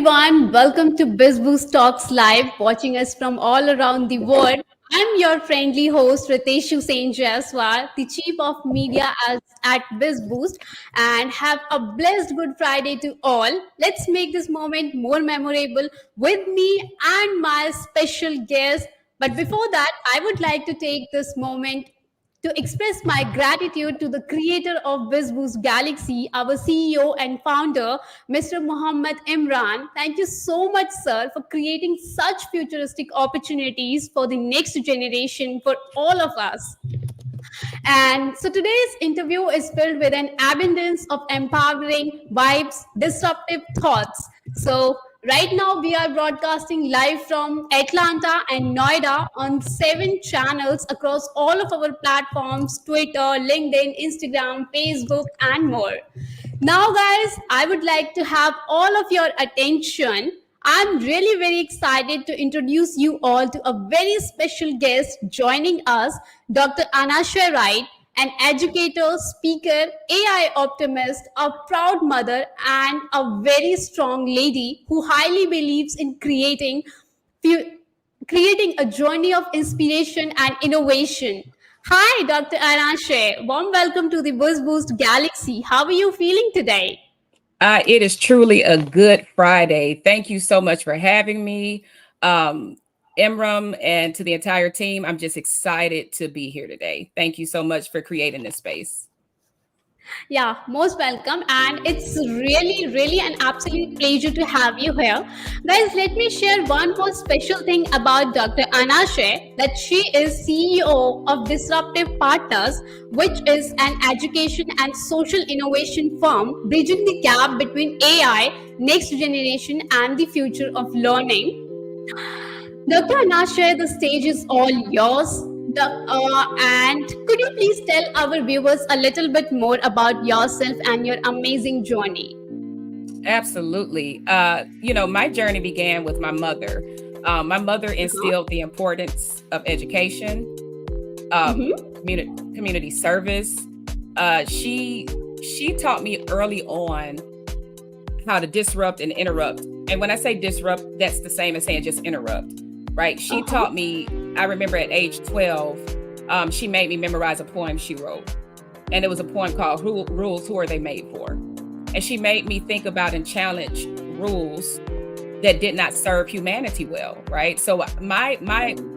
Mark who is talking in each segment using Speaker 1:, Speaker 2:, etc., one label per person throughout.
Speaker 1: everyone. Welcome to BIZBoost Talks Live, watching us from all around the world. I'm your friendly host, Riteshu Jaiswal, the Chief of Media at BIZBoost, and have a blessed Good Friday to all. Let's make this moment more memorable with me and my special guest. But before that, I would like to take this moment to express my gratitude to the creator of BizBoost Galaxy, our CEO and founder, Mr. Muhammad Imran. Thank you so much, sir, for creating such futuristic opportunities for the next generation, for all of us. And so today's interview is filled with an abundance of empowering vibes, disruptive thoughts. So right now we are broadcasting live from Atlanta and Noida on 7 channels across all of our platforms: Twitter, LinkedIn, Instagram, Facebook, and more. Now, guys, I would like to have all of your attention. I'm really very excited to introduce you all to a very special guest joining us, Dr. Anashay Wright, an educator, speaker, AI optimist, a proud mother, and a very strong lady who highly believes in creating a journey of inspiration and innovation. Hi, Dr. Anashay. Warm welcome to the BizBoost Galaxy. How are you feeling today?
Speaker 2: It is truly a good Friday. Thank you so much for having me, Imram, and to the entire team. I'm just excited to be here today. Thank you so much for creating this space.
Speaker 1: Yeah, most welcome. And it's really an absolute pleasure to have you here. Guys, let me share one more special thing about Dr. Anashay, that she is CEO of Disruptive Partners, which is an education and social innovation firm bridging the gap between AI, next generation, and the future of learning. Dr. Anashay, the stage is all yours. And could you please tell our viewers a little bit more about yourself and your amazing journey?
Speaker 2: Absolutely. My journey began with my mother. My mother instilled the importance of education, community service. She taught me early on how to disrupt and interrupt. And when I say disrupt, that's the same as saying just interrupt, right? She taught me. I remember at age 12, she made me memorize a poem she wrote. And it was a poem called Rules, Who Are They Made For? And she made me think about and challenge rules that did not serve humanity well, right? So I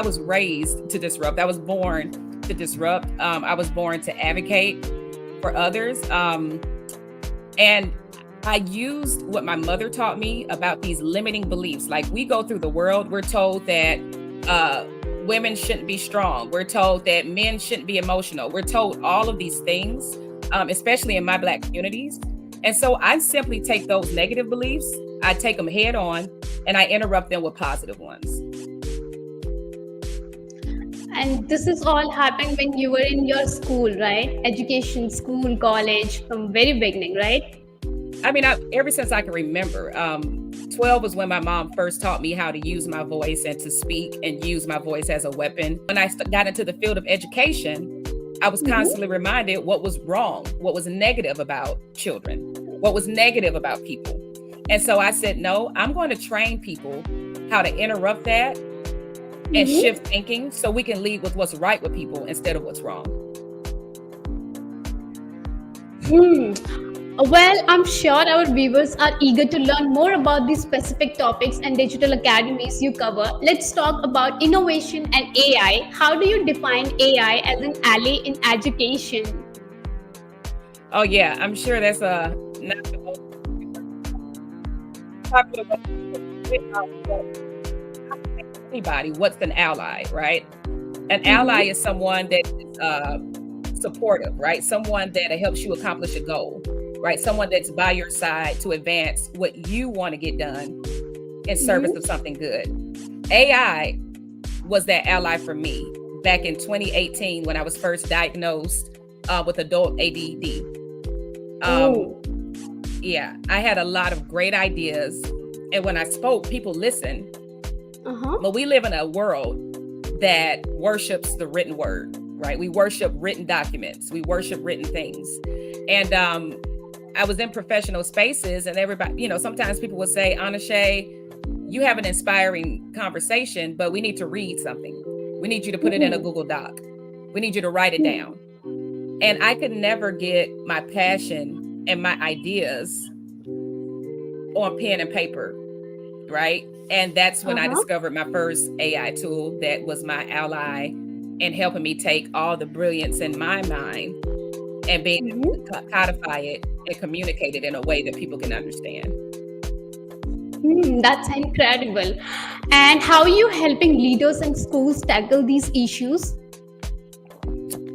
Speaker 2: was raised to disrupt. I was born to disrupt. I was born to advocate for others. And I used what my mother taught me about these limiting beliefs. Like, we go through the world, we're told that women shouldn't be strong. We're told that men shouldn't be emotional. We're told all of these things, especially in my Black communities. And so I simply take those negative beliefs, I take them head on, and I interrupt them with positive ones.
Speaker 1: And this is all happened when you were in your school, right? Education, school, college, from very beginning, right?
Speaker 2: I mean, ever since I can remember. 12 was when my mom first taught me how to use my voice and to speak and use my voice as a weapon. When I got into the field of education, I was constantly reminded what was wrong, what was negative about children, what was negative about people. And so I said, no, I'm going to train people how to interrupt that and shift thinking so we can lead with what's right with people instead of what's wrong.
Speaker 1: Well, I'm sure our viewers are eager to learn more about these specific topics and digital academies you cover. Let's talk about innovation and AI. How do you define AI as an ally in education?
Speaker 2: Oh yeah, I'm sure that's not the most popular anybody. What's an ally, right? An ally is someone that is supportive, right? Someone that helps you accomplish a goal. Right? Someone that's by your side to advance what you want to get done in service of something good. AI was that ally for me back in 2018 when I was first diagnosed with adult ADD. Yeah, I had a lot of great ideas. And when I spoke, people listened. But we live in a world that worships the written word, right? We worship written documents. We worship written things. And I was in professional spaces, and everybody, sometimes people would say, Anashay, you have an inspiring conversation, but we need to read something. We need you to put it in a Google Doc. We need you to write it down. And I could never get my passion and my ideas on pen and paper, right? And that's when I discovered my first AI tool that was my ally in helping me take all the brilliance in my mind and being able to codify it and communicate it in a way that people can understand.
Speaker 1: That's incredible. And how are you helping leaders and schools tackle these issues?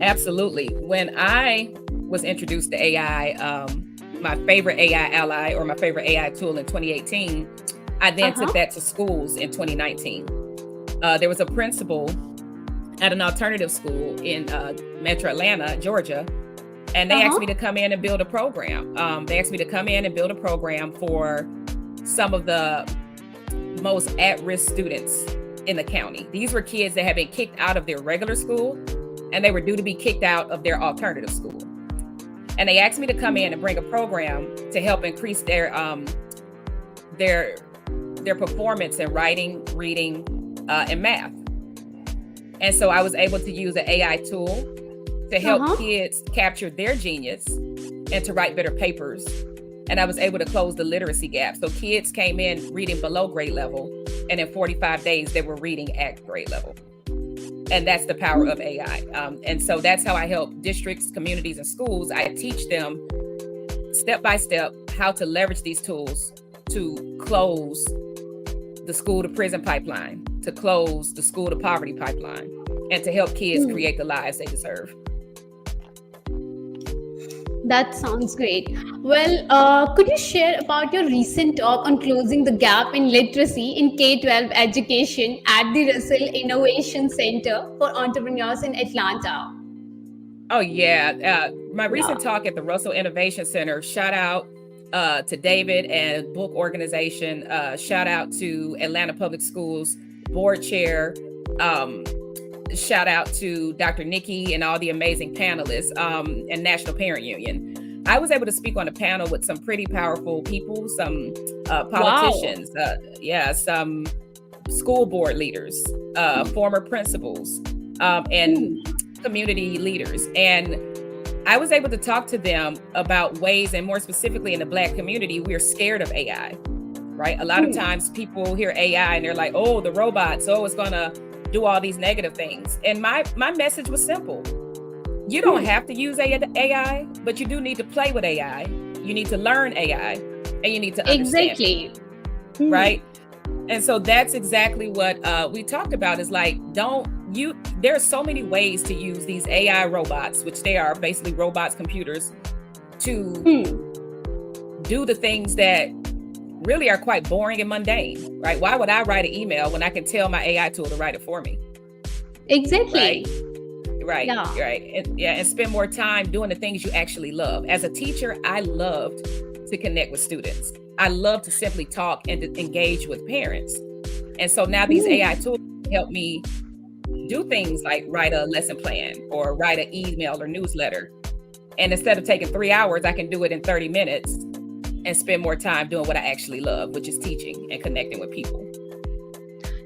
Speaker 2: Absolutely. When I was introduced to AI, my favorite AI ally or my favorite AI tool in 2018, I then took that to schools in 2019. There was a principal at an alternative school in Metro Atlanta, Georgia, and they asked me to come in and build a program. They asked me to come in and build a program for some of the most at-risk students in the county. These were kids that had been kicked out of their regular school, and they were due to be kicked out of their alternative school. And they asked me to come in and bring a program to help increase their performance in writing, reading, and math. And so I was able to use an AI tool to help kids capture their genius and to write better papers. And I was able to close the literacy gap. So kids came in reading below grade level, and in 45 days, they were reading at grade level. And that's the power of AI. And so that's how I help districts, communities, and schools. I teach them step by step how to leverage these tools to close the school to prison pipeline, to close the school to poverty pipeline, and to help kids create the lives they deserve.
Speaker 1: That sounds great. Well, could you share about your recent talk on closing the gap in literacy in K-12 education at the Russell Innovation Center for Entrepreneurs in Atlanta?
Speaker 2: Oh, yeah. My recent talk at the Russell Innovation Center, shout out to David and book organization, shout out to Atlanta Public Schools board chair, shout out to Dr. Nikki and all the amazing panelists and National Parent Union. I was able to speak on a panel with some pretty powerful people, some politicians, some school board leaders, former principals, and community leaders. And I was able to talk to them about ways, and more specifically in the Black community, we're scared of AI, right? A lot of times people hear AI and they're like, oh, the robots, oh, it's gonna do all these negative things. And my message was simple. You don't have to use AI, but you do need to play with AI. You need to learn AI, and you need to understand it, right? And so that's exactly what we talked about is like, there are so many ways to use these AI robots, which they are basically robots, computers, to do the things that really are quite boring and mundane, right? Why would I write an email when I can tell my AI tool to write it for me?
Speaker 1: Exactly.
Speaker 2: Right. And spend more time doing the things you actually love. As a teacher, I loved to connect with students. I love to simply talk and to engage with parents. And so now these AI tools help me do things like write a lesson plan or write an email or newsletter. And instead of taking 3 hours, I can do it in 30 minutes and spend more time doing what I actually love, which is teaching and connecting with people.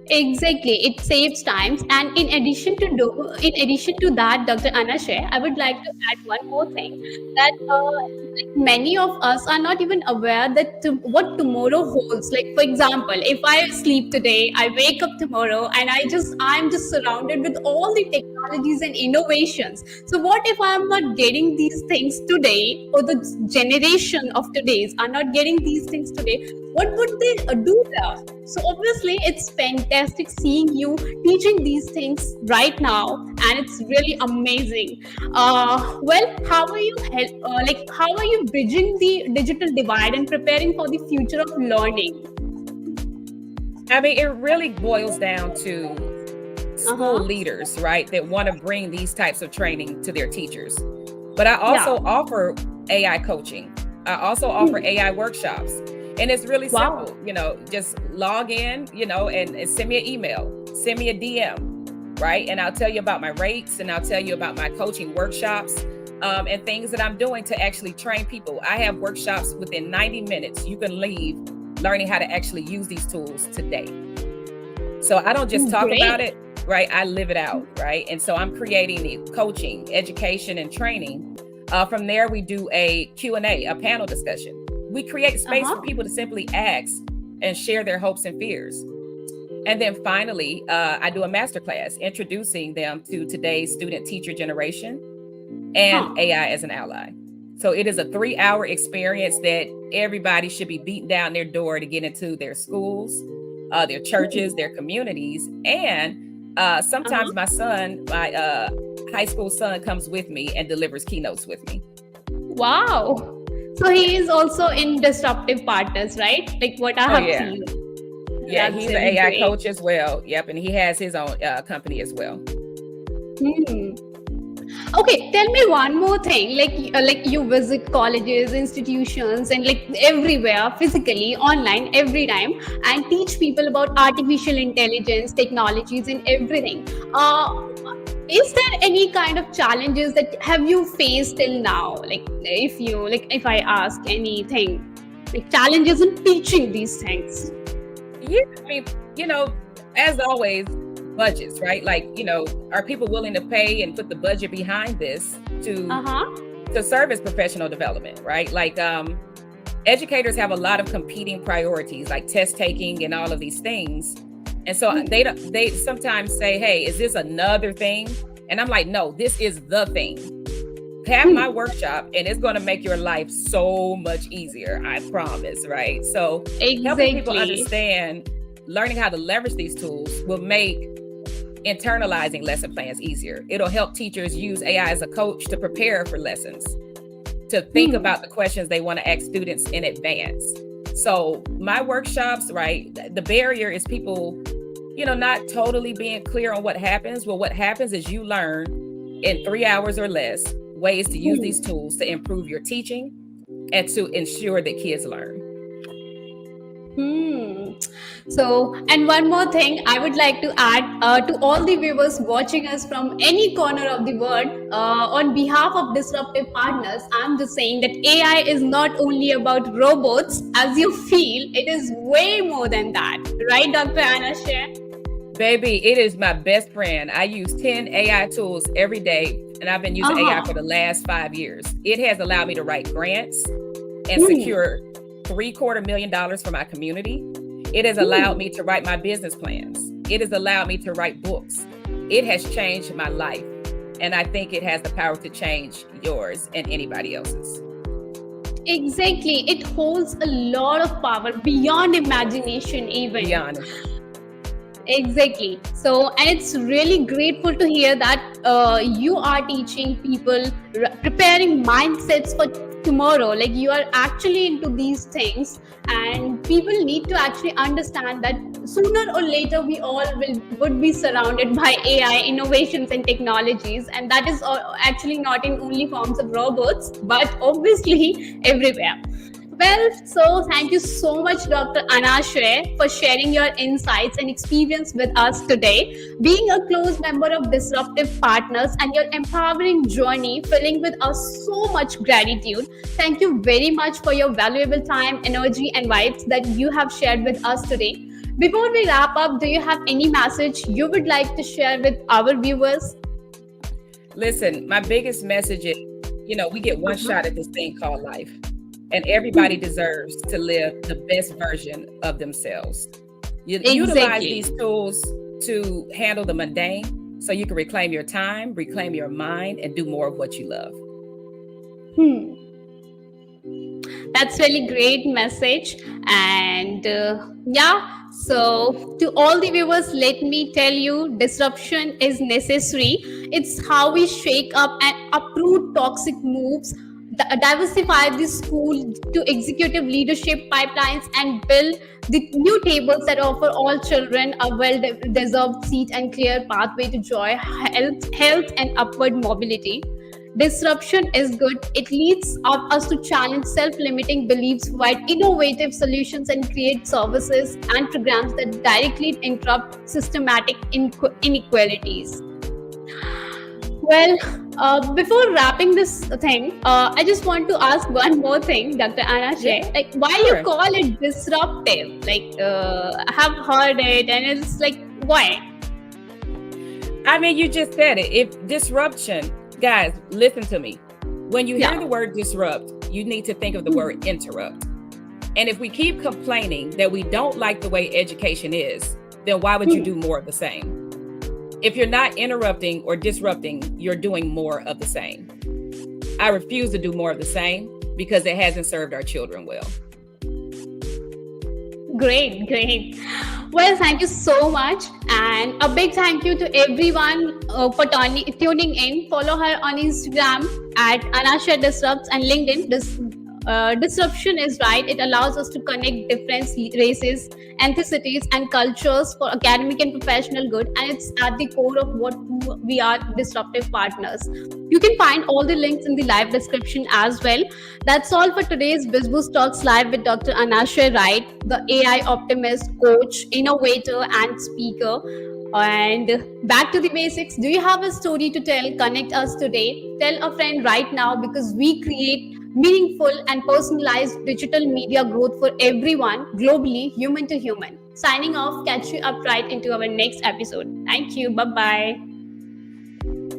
Speaker 1: Exactly, it saves times. And in addition to that, Dr. Anashay, I would like to add one more thing, that many of us are not even aware that what tomorrow holds. Like, for example, if I sleep today, I wake up tomorrow, and I'm just surrounded with all the technologies and innovations. So what if I'm not getting these things today, or the generation of today's are not getting these things today? What would they do there? So obviously, it's fantastic seeing you teaching these things right now, and it's really amazing. How are you how are you bridging the digital divide and preparing for the future of learning?
Speaker 2: I mean, it really boils down to school leaders, right, that want to bring these types of training to their teachers. But I also offer AI coaching. I also offer AI workshops. And it's really simple, just log in, and send me an email, send me a DM, right? And I'll tell you about my rates, and I'll tell you about my coaching workshops. and things that I'm doing to actually train people. I have workshops within 90 minutes. You can leave learning how to actually use these tools today. So I don't just talk about
Speaker 1: Great.
Speaker 2: it, right? I live it out, right? And so I'm creating the coaching, education, and training. From there, we do a Q&A, a panel discussion. We create space for people to simply ask and share their hopes and fears. And then finally, I do a masterclass introducing them to today's student-teacher generation and AI as an ally. So it is a 3-hour experience that everybody should be beating down their door to get into their schools, their churches, their communities. And sometimes my son, my high school son, comes with me and delivers keynotes with me.
Speaker 1: Wow. So he is also in Disruptive Partners, right? Like what I have seen.
Speaker 2: Yeah, he's an AI coach as well. Yep, and he has his own company as well.
Speaker 1: Okay, tell me one more thing. Like you visit colleges, institutions, and like everywhere, physically, online, every time, and teach people about artificial intelligence, technologies, and everything. Is there any kind of challenges that have you faced till now? Like if I ask anything, like challenges in teaching these things.
Speaker 2: Yeah, I mean, as always, budgets, right? Like, are people willing to pay and put the budget behind this to serve as professional development, right? Like, educators have a lot of competing priorities, like test taking and all of these things. And so they sometimes say, hey, is this another thing? And I'm like, no, this is the thing. Have my workshop and it's going to make your life so much easier. I promise. Right. So helping people understand, learning how to leverage these tools will make internalizing lesson plans easier. It'll help teachers use AI as a coach to prepare for lessons, to think about the questions they want to ask students in advance. So my workshops, right, the barrier is people, not totally being clear on what happens. Well, what happens is you learn in 3 hours or less ways to use these tools to improve your teaching and to ensure that kids learn.
Speaker 1: So, and one more thing I would like to add to all the viewers watching us from any corner of the world, on behalf of Disruptive Partners, I'm just saying that AI is not only about robots as you feel, it is way more than that. Right, Dr. Anashay?
Speaker 2: Baby, it is my best friend. I use 10 AI tools every day, and I've been using AI for the last 5 years. It has allowed me to write grants and secure $750,000 for my community. It has allowed me to write my business plans. It has allowed me to write books. It has changed my life. And I think it has the power to change yours and anybody else's.
Speaker 1: Exactly. It holds a lot of power beyond imagination even.
Speaker 2: Beyond.
Speaker 1: Exactly. So, and it's really grateful to hear that you are teaching people, preparing mindsets for tomorrow. Like you are actually into these things, and people need to actually understand that sooner or later we all would be surrounded by AI innovations and technologies, and that is actually not in only forms of robots, but obviously everywhere. Well, so thank you so much, Dr. Anashay, for sharing your insights and experience with us today. Being a close member of Disruptive Partners and your empowering journey filling with us so much gratitude. Thank you very much for your valuable time, energy, and vibes that you have shared with us today. Before we wrap up, do you have any message you would like to share with our viewers?
Speaker 2: Listen, my biggest message is, we get one shot at this thing called life. And everybody deserves to live the best version of themselves. Utilize these tools to handle the mundane so you can reclaim your time, reclaim your mind, and do more of what you love.
Speaker 1: That's really great message. And so to all the viewers, let me tell you, disruption is necessary. It's how we shake up and uproot toxic moves, diversify the school to executive leadership pipelines, and build the new tables that offer all children a well-deserved seat and clear pathway to joy, health, and upward mobility. Disruption is good. It leads us to challenge self-limiting beliefs, provide innovative solutions, and create services and programs that directly interrupt systematic inequalities. Well, before wrapping this thing, I just want to ask one more thing, Dr.
Speaker 2: Yeah,
Speaker 1: Anashay. Like, why you
Speaker 2: sure.
Speaker 1: call it disruptive? Like, I have heard it, and it's like, why?
Speaker 2: I mean, you just said it. If disruption, guys, listen to me. When you hear
Speaker 1: Yeah.
Speaker 2: the word disrupt, you need to think of the
Speaker 1: Hmm.
Speaker 2: word interrupt. And if we keep complaining that we don't like the way education is, then why would you do
Speaker 1: Hmm.
Speaker 2: more of the same? If you're not interrupting or disrupting, you're doing more of the same. I refuse to do more of the same because it hasn't served our children well.
Speaker 1: Great, great. Well, thank you so much. And a big thank you to everyone for tuning in. Follow her on Instagram at Anasha Disrupts and LinkedIn. Disruption is right. It allows us to connect different races, ethnicities, and cultures for academic and professional good. And it's at the core of what we are, disruptive partners. You can find all the links in the live description as well. That's all for today's BizBoost Talks Live with Dr. Anashay Wright, the AI optimist, coach, innovator, and speaker. And back to the basics. Do you have a story to tell? Connect us today. Tell a friend right now because we create meaningful and personalized digital media growth for everyone globally, human to human. Signing off, catch you up right into our next episode. Thank you. Bye bye.